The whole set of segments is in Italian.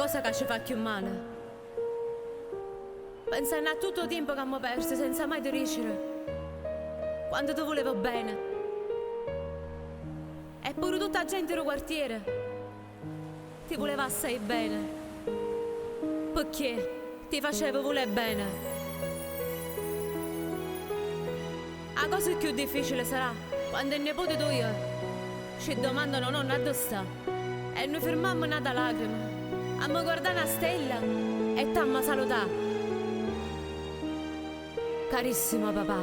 cosa che ci fa più male. Pensando a tutto il tempo che abbiamo perso senza mai riuscire. Quando ti volevo bene. E pure tutta la gente del quartiere ti voleva assai bene. Perché ti facevo voler bene. La cosa più difficile sarà quando il nipote tuo ci domandano nonna dove sta. E noi fermammo nata lacrima. Ammo guardare una stella e t'ammo salutare. Carissimo papà.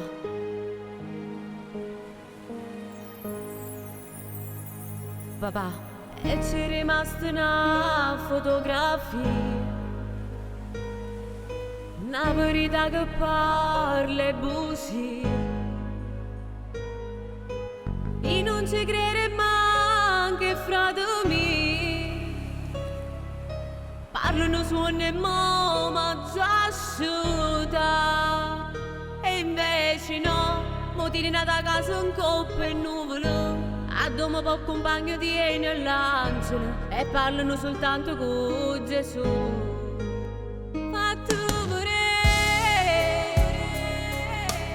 Papà. E c'è rimasta una fotografia, una verità che parla e bugia. E non ci crede manche frate miei. Parlano suono e mamma già asciutta. E invece no, mo ti rinata a casa in coppa e nuvole. A domo po' compagno tieni e lanciano. E parlano soltanto con Gesù. Fatto vorrei,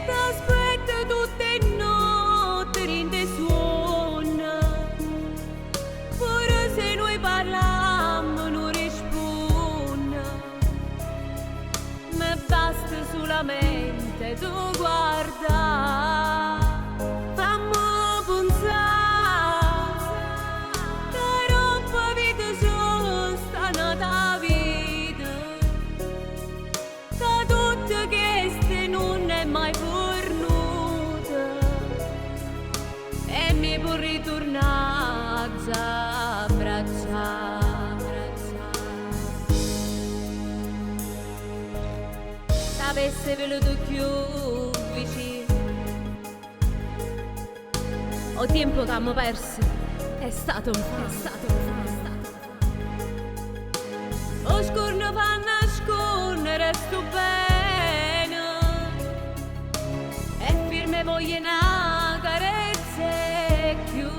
t'aspetto tutte le notti rinde suona. Pure se noi parliamo non risponde. Me basta solamente tu guarda. Per ritornare a abbracciare. T'avesse venuto più vicino. O tempo che abbiamo perso è stato un fatto. O scorno fa nascondere resto bene. E firme voglio una carezza più,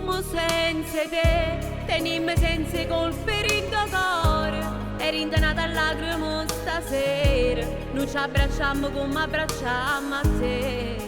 mo senza te, tenimmo senza colpe in tuo cuore. E rintanata a lacrime stasera, non ci abbracciamo come abbracciamo a te.